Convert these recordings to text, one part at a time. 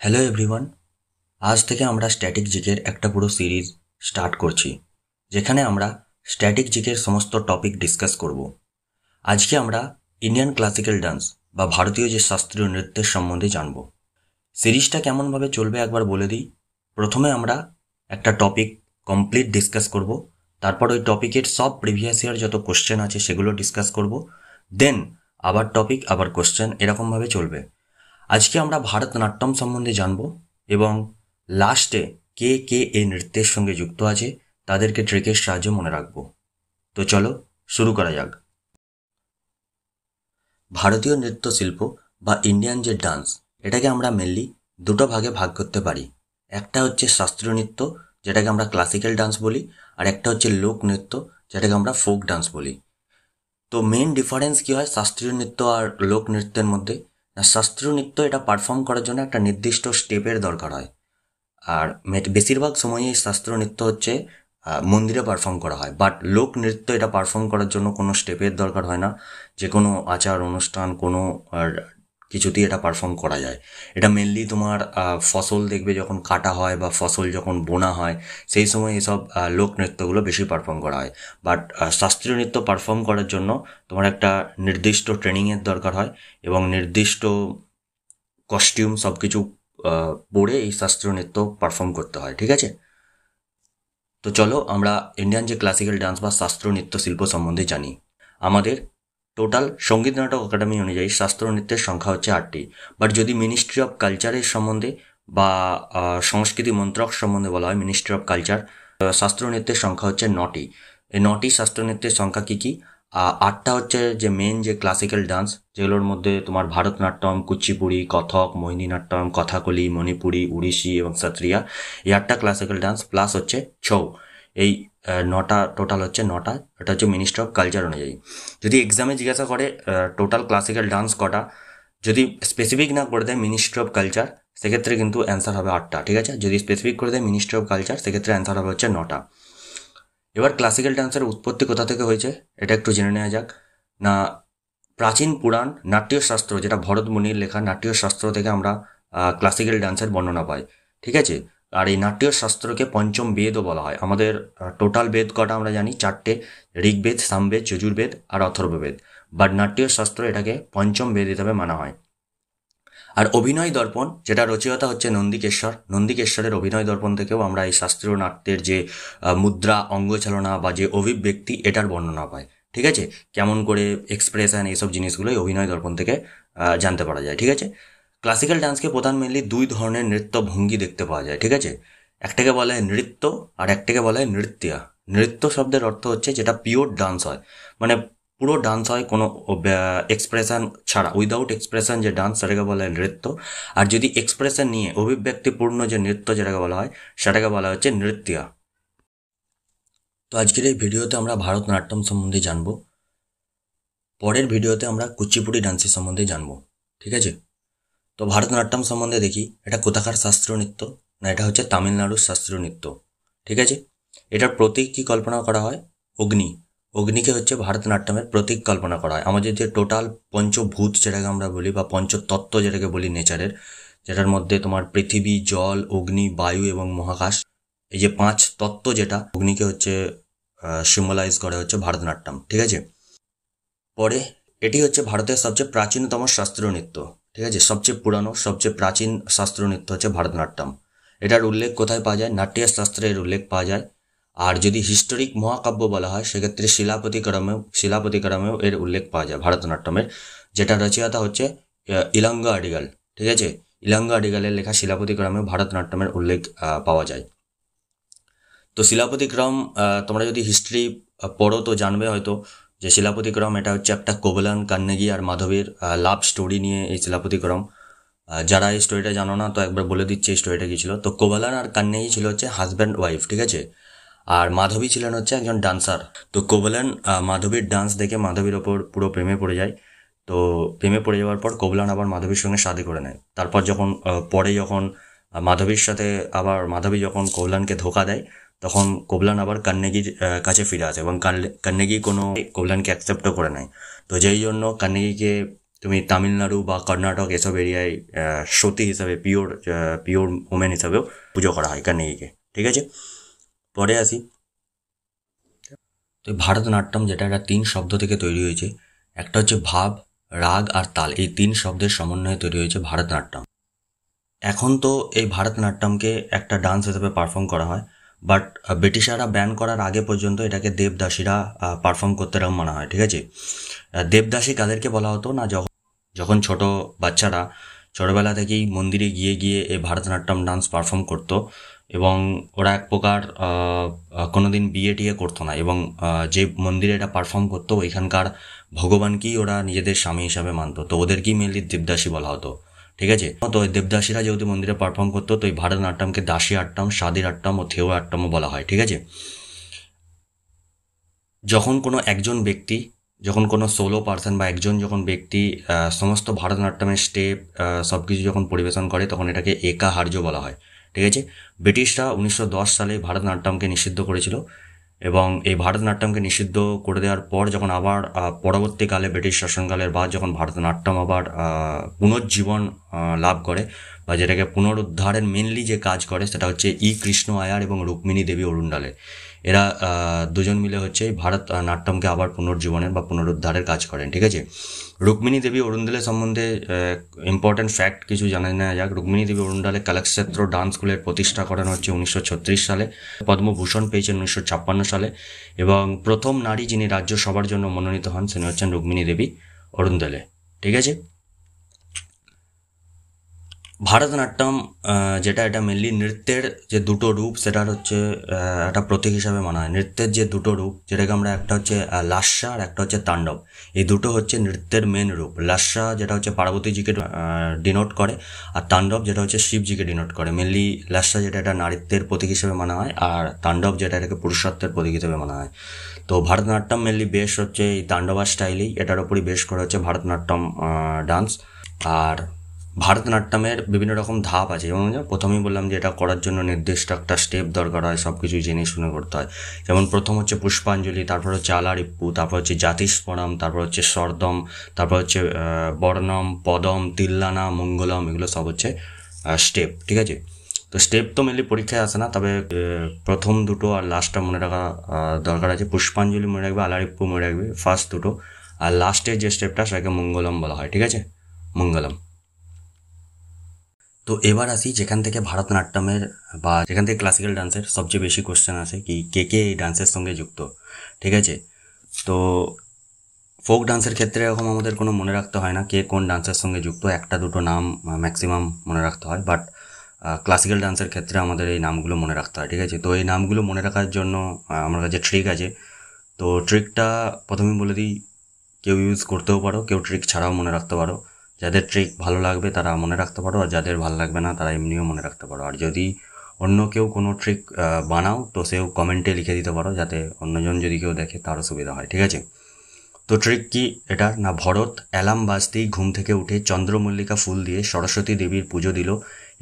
Hello everyone, আজ থেকে আমরা স্ট্যাটিক জিকের একটা পুরো সিরিজ স্টার্ট করছি, যেখানে আমরা স্ট্যাটিক জিকের সমস্ত টপিক ডিসকাস করব। আজকে আমরা ইন্ডিয়ান ক্লাসিক্যাল ডান্স বা ভারতীয় যে শাস্ত্রীয় নৃত্যের সম্বন্ধে জানব। সিরিজটা কেমনভাবে চলবে একবার বলে দিই। প্রথমে আমরা একটা টপিক কমপ্লিট ডিসকাস করব, তারপর ওই টপিকের সব প্রিভিয়াস ইয়ার যত কোশ্চেন আছে সেগুলো ডিসকাস করব, দেন আবার টপিক আবার কোশ্চেন, এরকমভাবে চলবে। আজকে আমরা ভারতনাট্যম সম্বন্ধে জানব এবং লাস্টে কে কে এই নৃত্যের সঙ্গে যুক্ত আছে তাদেরকে ট্রিকের সাহায্যে মনে রাখবো। তো চলো শুরু করা যাক। ভারতীয় নৃত্য শিল্প বা ইন্ডিয়ান যে ডান্স, এটাকে আমরা মেনলি দুটো ভাগে ভাগ করতে পারি। একটা হচ্ছে শাস্ত্রীয় নৃত্য, যেটাকে আমরা ক্লাসিক্যাল ডান্স বলি, আর একটা হচ্ছে লোক নৃত্য, যেটাকে আমরা ফোক ডান্স বলি। তো মেন ডিফারেন্স কি হয় শাস্ত্রীয় নৃত্য আর লোক নৃত্যের মধ্যে? না, শাস্ত্রীয় নৃত্য এটা পারফর্ম করার জন্য একটা নির্দিষ্ট স্টেপের দরকার হয়, আর বেশিরভাগ সময়ই শাস্ত্রীয় নৃত্য হচ্ছে মন্দিরে পারফর্ম করা হয়। বাট লোক নৃত্য এটা পারফর্ম করার জন্য কোনো স্টেপের দরকার হয় না, যে কোনো আচার অনুষ্ঠান কোনো আর কিছুতেই এটা পারফর্ম করা যায়। এটা মেনলি তোমার ফসল দেখবে যখন কাটা হয় বা ফসল যখন বোনা হয়, সেই সময় এসব লোক নৃত্যগুলো বেশি পারফর্ম করা হয়। বাট শাস্ত্রীয় নৃত্য পারফর্ম করার জন্য তোমার একটা নির্দিষ্ট ট্রেনিংয়ের দরকার হয় এবং নির্দিষ্ট কস্টিউম সব কিছু পরে এই শাস্ত্রীয় নৃত্য পারফর্ম করতে হয়, ঠিক আছে? তো চলো আমরা ইন্ডিয়ান যে ক্লাসিক্যাল ডান্স বা শাস্ত্রীয় নৃত্য শিল্প সম্বন্ধে জানি। আমাদের টোটাল সঙ্গীত নাটক একাডেমি অনুযায়ী শাস্ত্রীয় নৃত্যের সংখ্যা হচ্ছে 8টি। বাট যদি মিনিস্ট্রি অফ কালচারের সম্বন্ধে বা সংস্কৃতি মন্ত্রক সম্বন্ধে বলা হয়, মিনিস্ট্রি অফ কালচার, শাস্ত্রীয় নৃত্যের সংখ্যা হচ্ছে 9টি। এই 9টি শাস্ত্রীয় নৃত্যের সংখ্যা কী কী? 8টা হচ্ছে যে মেন যে ক্লাসিক্যাল ডান্স, যেগুলোর মধ্যে তোমার ভারতনাট্যম, কুচিপুড়ি, কথক, মোহিনীনাট্যম, কথাকলি, মণিপুরি, উড়িষ্যি এবং সত্রিয়া, এই 8টা ক্লাসিক্যাল ডান্স প্লাস হচ্ছে ছৌ। এই 9টা টোটাল হচ্ছে 9টা। এটা হচ্ছে মিনিস্ট্রি অফ কালচার অনুযায়ী। যদি এক্সামে জিজ্ঞাসা করে টোটাল ক্লাসিক্যাল ডান্স কটা, যদি স্পেসিফিক না করে দেয় মিনিস্ট্রি অফ কালচার, সেক্ষেত্রে কিন্তু অ্যান্সার হবে 8টা, ঠিক আছে? যদি স্পেসিফিক করে দেয় মিনিস্ট্রি অফ কালচার, সেক্ষেত্রে অ্যান্সার হবে হচ্ছে 9টা। এবার ক্লাসিক্যাল ডান্সের উৎপত্তি কোথা থেকে হয়েছে এটা একটু জেনে নেওয়া যাক। না, প্রাচীন পুরাণ নাট্যশাস্ত্র, যেটা ভরত মুনির লেখা নাট্যশাস্ত্র থেকে আমরা ক্লাসিক্যাল ডান্সের বর্ণনা পাই, ঠিক আছে? আর এই নাট্যশাস্ত্রকে পঞ্চম বেদও বলা হয়। আমাদের টোটাল বেদ কটা আমরা জানি? 4টে: ঋগ্বেদ, সামবেদ, যজুর্বেদ আর অথর্ববেদ। বাট নাট্যশাস্ত্র এটাকে পঞ্চম বেদ হিসাবে মানা হয়। আর অভিনয় দর্পণ, যেটা রচয়িতা হচ্ছে নন্দিকেশ্বর, নন্দিকেশ্বরের অভিনয় দর্পণ থেকেও আমরা এই শাস্ত্রীয় নাট্যের যে মুদ্রা, অঙ্গচালনা বা যে অভিব্যক্তি, এটার বর্ণনা পাই, ঠিক আছে? কেমন করে এক্সপ্রেশন, এইসব জিনিসগুলোই অভিনয় দর্পণ থেকে জানতে পারা যায়, ঠিক আছে? ক্লাসিক্যাল ডান্সকে প্রধান মেনলি দুই ধরনের নৃত্য ভঙ্গি দেখতে পাওয়া যায়, ঠিক আছে? একটাকে বলা হয় নৃত্য আর একটাকে বলা হয় নৃত্যা। নৃত্য শব্দের অর্থ হচ্ছে যেটা পিওর ডান্স হয়, মানে পুরো ডান্স হয় কোনো এক্সপ্রেশন ছাড়া, উইদাউট এক্সপ্রেশন যে ডান্স, সেটাকে বলা হয় নৃত্য। আর যদি এক্সপ্রেশন নিয়ে অভিব্যক্তিপূর্ণ যে নৃত্য যেটাকে বলা হয়, সেটাকে বলা হচ্ছে নৃত্যা। তো আজকের এই ভিডিওতে আমরা ভারতনাট্যম সম্বন্ধে জানবো, পরের ভিডিওতে আমরা কুচিপুড়ি ডান্সের সম্বন্ধে জানবো, ঠিক আছে? তো ভারতনাট্যম সম্বন্ধে দেখি, এটা কোথাকার শাস্ত্রীয় নৃত্য? না, এটা হচ্ছে তামিলনাড়ুর শাস্ত্রীয় নৃত্য, ঠিক আছে? এটার প্রতীক কি কল্পনা করা হয়? অগ্নি। অগ্নিকে হচ্ছে ভারতনাট্যমের প্রতীক কল্পনা করা হয়। আমাদের যে টোটাল পঞ্চভূত যেটাকে আমরা বলি বা পঞ্চতত্ত্ব যেটাকে বলি নেচারের, যেটার মধ্যে তোমার পৃথিবী, জল, অগ্নি, বায়ু এবং মহাকাশ, এই যে 5 তত্ত্ব, যেটা অগ্নিকে হচ্ছে সিম্বলাইজ করে হচ্ছে ভারতনাট্যম, ঠিক আছে? পরে এটি হচ্ছে ভারতের সবচেয়ে প্রাচীনতম শাস্ত্রীয় নৃত্য, ঠিক আছে? সবচেয়ে পুরানো, সবচেয়ে প্রাচীন শাস্ত্রীয় নৃত্য হচ্ছে ভারতনাট্যম। এটার উল্লেখ কোথায় পাওয়া যায়? নাট্যশাস্ত্রে এর উল্লেখ পাওয়া যায়। আর যদি হিস্টোরিক মহাকাব্য বলা হয়, সেক্ষেত্রে শিলাপতিকরমেও এর উল্লেখ পাওয়া যায় ভারতনাট্যমের, যেটা রচয়িতা হচ্ছে ইলাঙ্গা আডিগাল, ঠিক আছে? ইলাঙ্গা আডিগালের লেখা শিলাপতিকরমেও ভারতনাট্যমের উল্লেখ পাওয়া যায়। তো শিলাপতিক্রম, তোমরা যদি হিস্ট্রি পড়ো তো জানবে হয়তো যে শিলাপতিক্রম এটা হচ্ছে একটা কোবলান, কান্নেগি আর মাধবীর লাভ স্টোরি নিয়ে এই শিলাপতিক্রম। যারা এই স্টোরিটা জানো না, তো একবার বলে দিচ্ছে এই স্টোরিটা কী ছিল। তো কোবলান আর কান্নেগি ছিল হচ্ছে হাজব্যান্ড ওয়াইফ, ঠিক আছে? আর মাধবী ছিলেন হচ্ছে একজন ডান্সার। তো কোবলান মাধবীর ডান্স দেখে মাধবীর ওপর পুরো প্রেমে পড়ে যায়। তো প্রেমে পড়ে যাওয়ার পর কোবলান আবার মাধবীর সঙ্গে শাদী করে নেয়। তারপর যখন পরে যখন মাধবীর সাথে আবার মাধবী যখন কোবলানকে ধোকা দেয়, তখন কোবলান আবার কান্নেগির কাছে ফিরে আসে এবং কান্নেগি কোনো কোবলানকে অ্যাকসেপ্টও করে নেয়। তো যেই জন্য কান্নেগিকে তুমি তামিলনাড়ু বা কর্ণাটক এসব এরিয়ায় সতী হিসাবে পিওর ওমেন হিসাবেও পুজো করা হয় কান্নিকে। ঠিক আছে, পরে আসি। তো ভারতনাট্যম যেটা একটা 3 শব্দ থেকে তৈরি হয়েছে, একটা হচ্ছে ভাব, রাগ আর তাল, এই 3 শব্দের সমন্বয়ে তৈরি হয়েছে ভারতনাট্যম। এখন তো এই ভারতনাট্যমকে একটা ডান্স হিসেবে পারফর্ম করা হয়, বাট ব্রিটিশাররা ব্যান করার আগে পর্যন্ত এটাকে দেবদাসীরা পারফর্ম করতে এরকম মনে হয়। ঠিক আছে, দেবদাসী কাদেরকে বলা হতো না, যখন যখন ছোট বাচ্চারা ছোটবেলা থেকেই মন্দিরে গিয়ে গিয়ে এই ভারতনাট্যম ডান্স পারফর্ম করতো, এবং ওরা এক প্রকার কোনোদিন বিয়ে টিয়ে করতো না, এবং যে মন্দিরে এটা পারফর্ম করতো ওইখানকার ভগবানকেই ওরা নিজেদের স্বামী হিসাবে মানতো, তো ওদেরকেই মেনলি দেবদাসী বলা হতো। ঠিক আছে, তো ওই দেবদাসীরা যেহেতু মন্দিরে পারফর্ম করতো, তো এই ভারতনাট্যমকে দাসী আট্টম, সাদির আট্টম ও থেও আট্টমও বলা হয়। ঠিক আছে, যখন কোনো একজন ব্যক্তি, যখন কোনো সোলো পার্সন বা একজন যখন ব্যক্তি সমস্ত ভারতনাট্যমের স্টেপ সব কিছু যখন পরিবেশন করে, তখন এটাকে একাহার্য বলা হয়। ঠিক আছে, ব্রিটিশরা 1910 সালে ভারতনাট্যমকে নিষিদ্ধ করেছিল, এবং এই ভারতনাট্যমকে নিষিদ্ধ করে দেওয়ার পর যখন আবার পরবর্তীকালে ব্রিটিশ শাসনকালের বাদ যখন ভারতনাট্যম আবার পুনর্জীবন লাভ করে, বা যেটাকে পুনরুদ্ধারের মেনলি যে কাজ করে সেটা হচ্ছে কৃষ্ণ আয়ার এবং রুক্মিণী দেবী অরুণ্ডালে। এরা দুজন মিলে হচ্ছে এই ভারত নাট্যমকে আবার পুনর্জীবনের বা পুনরুদ্ধারের কাজ করেন। ঠিক আছে, রুক্মিণী দেবী অরুণ্ডালে সম্বন্ধে ইম্পর্টেন্ট ফ্যাক্ট কিছু জানা নেওয়া যাক। রুক্মিণী দেবী অরুণ্ডালে কলাক্ষেত্র ডান্স স্কুলের প্রতিষ্ঠা করানো হচ্ছে 1936 সালে, পদ্মভূষণ পেয়েছেন 1956 সালে, এবং প্রথম নারী যিনি রাজ্যসভার জন্য মনোনীত হন তিনি হচ্ছেন রুক্মিণী দেবী অরুণ্ডালে। ঠিক আছে, ভারতনাট্যম যেটা, এটা মেনলি নৃত্যের যে দুটো রূপ সেটার হচ্ছে একটা প্রতীক হিসাবে মানা হয়। নৃত্যের যে দুটো রূপ, যেটাকে আমরা, একটা হচ্ছে লাস্যা আর একটা হচ্ছে তাণ্ডব, এই দুটো হচ্ছে নৃত্যের মেন রূপ। লাস্যা যেটা হচ্ছে পার্বতীজিকে ডিনোট করে, আর তাণ্ডব যেটা হচ্ছে শিবজিকে ডিনোট করে। মেনলি লাস্যা যেটা, এটা নারীত্বের প্রতীক হিসেবে মানা হয়, আর তাণ্ডব যেটা, এটাকে পুরুষত্বের প্রতীক হিসেবে মানা হয়। তো ভারতনাট্যম মেনলি বেশ হচ্ছে এই তাণ্ডবা স্টাইলেই, এটার ওপরই বেশ করে হচ্ছে ভারতনাট্যম ডান্স। আর ভারতনাট্যমের বিভিন্ন রকম ধাপ আছে, যেমন প্রথমেই বললাম যে এটা করার জন্য নির্দিষ্ট একটা স্টেপ দরকার হয়, সব কিছু জেনে শুনে করতে হয়। যেমন প্রথম হচ্ছে পুষ্পাঞ্জলি, তারপর হচ্ছে আলারিপ্পু, তারপর হচ্ছে জাতিস্বরম, তারপর হচ্ছে স্বরদম, তারপর হচ্ছে বর্ণম, পদম, তিল্লানা, মঙ্গলম, এগুলো সব হচ্ছে স্টেপ। ঠিক আছে, তো স্টেপ তো মেনলি পরীক্ষায় আসে না, তবে প্রথম দুটো আর লাস্টটা মনে রাখা দরকার আছে। পুষ্পাঞ্জলি মনে রাখবে, আলারিপ্পু মনে রাখবে, ফার্স্ট দুটো, আর লাস্টের যে স্টেপটা সেটাকে মঙ্গলম বলা হয়। ঠিক আছে, মঙ্গলম। তো এবার আসি যেখান থেকে ভারতনাট্যমের বা যেখান থেকে ক্লাসিক্যাল ডান্সের সবচেয়ে বেশি কোশ্চেন আসে, কি কে কে এই ডান্সের সঙ্গে যুক্ত। ঠিক আছে, তো ফোক ডান্সের ক্ষেত্রে এরকম আমাদের কোনো মনে রাখতে হয় না কে কোন ডান্সের সঙ্গে যুক্ত, একটা দুটো নাম ম্যাক্সিমাম মনে রাখতে হয়, বাট ক্লাসিক্যাল ডান্সের ক্ষেত্রে আমাদের এই নামগুলো মনে রাখতে হয়। ঠিক আছে, তো এই নামগুলো মনে রাখার জন্য আমার কাছে ট্রিক আছে। তো ট্রিকটা প্রথমেই বলে দিই, কেউ ইউজ করতেও পারো, কেউ ট্রিক ছাড়াও মনে রাখতে পারো। যাদের ট্রিক ভালো লাগবে তারা মনে রাখতে পারো, আর যাদের ভালো লাগবে না তারা এমনিও মনে রাখতে পারো। আর যদি অন্য কেউ কোনো ট্রিক বানাও তো সেও কমেন্টে লিখে দিতে পারো, যাতে অন্যজন যদি কেউ দেখে তারও সুবিধা হয়। ঠিক আছে, তো ট্রিক কি এটার না, ভরত অ্যালার্ম বাজতেই ঘুম থেকে উঠে চন্দ্রমল্লিকা ফুল দিয়ে সরস্বতী দেবীর পুজো দিল,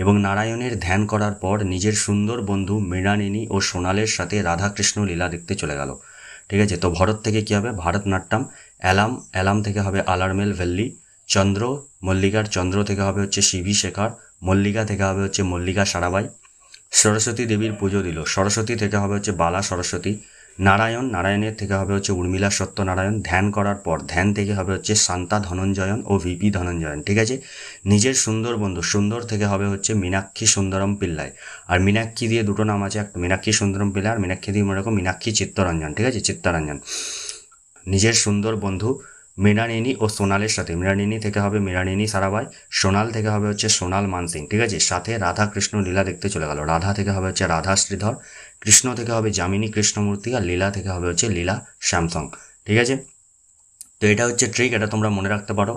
এবং নারায়ণের ধ্যান করার পর নিজের সুন্দর বন্ধু মৃণালিনী ও সোনালের সাথে রাধাকৃষ্ণ লীলা দেখতে চলে গেল। ঠিক আছে, তো ভরত থেকে কি হবে, ভারতনাট্যম। অ্যালার্ম থেকে হবে আলার্মেল ভেল্লি। চন্দ্র, মল্লিকার চন্দ্র থেকে হবে হচ্ছে শিবি শেখর। মল্লিকা থেকে হবে হচ্ছে মল্লিকা সারাবাই। সরস্বতী দেবীর পুজো দিল, সরস্বতী থেকে হবে হচ্ছে বালা সরস্বতী। নারায়ণের থেকে হবে হচ্ছে উর্মিলা সত্যনারায়ণ। ধ্যান করার পর ধ্যান থেকে হবে হচ্ছে শান্তা ধনঞ্জয়ন ও ভিপি ধনঞ্জয়ন। ঠিক আছে, নিজের সুন্দর বন্ধু, সুন্দর থেকে হবে হচ্ছে মীনাক্ষী সুন্দরম পিল্লাই। আর মীনাক্ষী দিয়ে দুটো নাম আছে, একটা মীনাক্ষী সুন্দরম পিল্লাই, আর মীনাক্ষী দিয়ে মনে রাখো মীনাক্ষী চিত্তরঞ্জন। ঠিক আছে, চিত্তরঞ্জন। নিজের সুন্দর বন্ধু মৃণালিনী ও সোনালের সাথে, মৃণালিনী থেকে হবে মৃণালিনী সারাবাই। সোনাল থেকে হবে হচ্ছে সোনাল মানসিং। ঠিক আছে, সাথে রাধা কৃষ্ণ লীলা দেখতে চলে গেল। রাধা থেকে হবে হচ্ছে রাধা শ্রীধর। কৃষ্ণ থেকে হবে যামিনী কৃষ্ণমূর্তি, আর লীলা থেকে হবে হচ্ছে লীলা স্যামসং। ঠিক আছে, তো এটা হচ্ছে ট্রিক, এটা তোমরা মনে রাখতে পারো।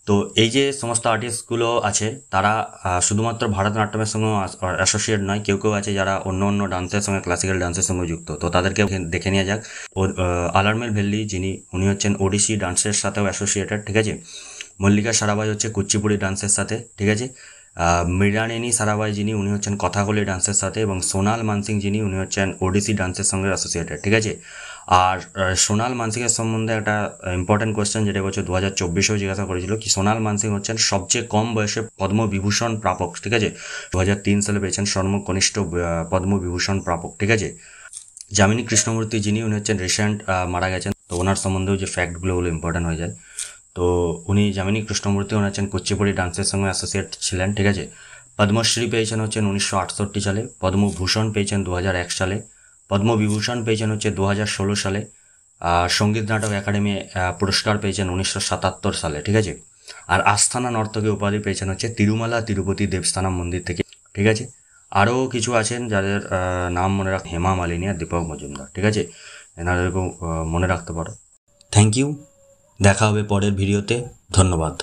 তো এই যে সমস্ত আর্টিস্টগুলো আছে তারা শুধুমাত্র ভারতনাট্যমের সঙ্গে অ্যাসোসিয়েট নয়, কেউ কেউ আছে যারা অন্য অন্য ডান্সের সঙ্গে, ক্লাসিক্যাল ডান্সের সঙ্গে যুক্ত। তো তাদেরকে দেখে নেওয়া যাক। ও আলার্মেল ভেল্লি যিনি, উনি হচ্ছেন ওডিসি ডান্সের সাথেও অ্যাসোসিয়েটেড। ঠিক আছে, মল্লিকা সারাবাই হচ্ছে কুচিপুড়ি ডান্সের সাথে। ঠিক আছে, মৃণালিনী সারাবাই যিনি, উনি হচ্ছেন কথাকলি ডান্সের সাথে, এবং সোনাল মানসিং যিনি, উনি হচ্ছেন ওডিসি ডান্সের সঙ্গে অ্যাসোসিয়েটেড। ঠিক আছে, আর সোনাল মানসিংয়ের সম্বন্ধে একটা ইম্পর্টেন্ট কোয়েশ্চেন, যেটা বছর 2024-এও জিজ্ঞাসা করেছিল, কি সোনাল মানসিং হচ্ছেন সবচেয়ে কম বয়সে পদ্মবিভূষণ প্রাপক, ঠিক আছে। 2003 সালে পেয়েছেন সর্বকনিষ্ঠ পদ্মবিভূষণ প্রাপক, ঠিক আছে। যামিনী কৃষ্ণমূর্তি যিনি, উনি হচ্ছেন রিসেন্ট মারা গেছেন, তো ওনার সম্বন্ধেও যে ফ্যাক্টগুলো ওগুলো ইম্পর্টেন্ট হয়ে যায়। তো উনি যামিনী কৃষ্ণমূর্তি, উনি হচ্ছেন কুচিপুড়ি ডান্সের সঙ্গে অ্যাসোসিয়েট ছিলেন, ঠিক আছে। পদ্মশ্রী পেয়েছেন হচ্ছেন 1968 সালে, পদ্মভূষণ পেয়েছেন 2001 সালে, পদ্মবিভূষণ পেয়েছেন হচ্ছে 2016 সালে, সঙ্গীত নাটক একাডেমি পুরস্কার পেয়েছেন 1977 সালে, ঠিক আছে। আর আস্থানা নর্তকী উপাধি পেয়েছেন হচ্ছে তিরুমালা তিরুপতি দেবস্থানম মন্দির থেকে, ঠিক আছে। আরও কিছু আছেন যাদের নাম মনে রাখ, হেমা মালিনী আর দীপক মজুমদার, ঠিক আছে। এনাদেরকেও মনে রাখতে পারো। থ্যাংক ইউ, দেখা হবে পরের ভিডিওতে। ধন্যবাদ।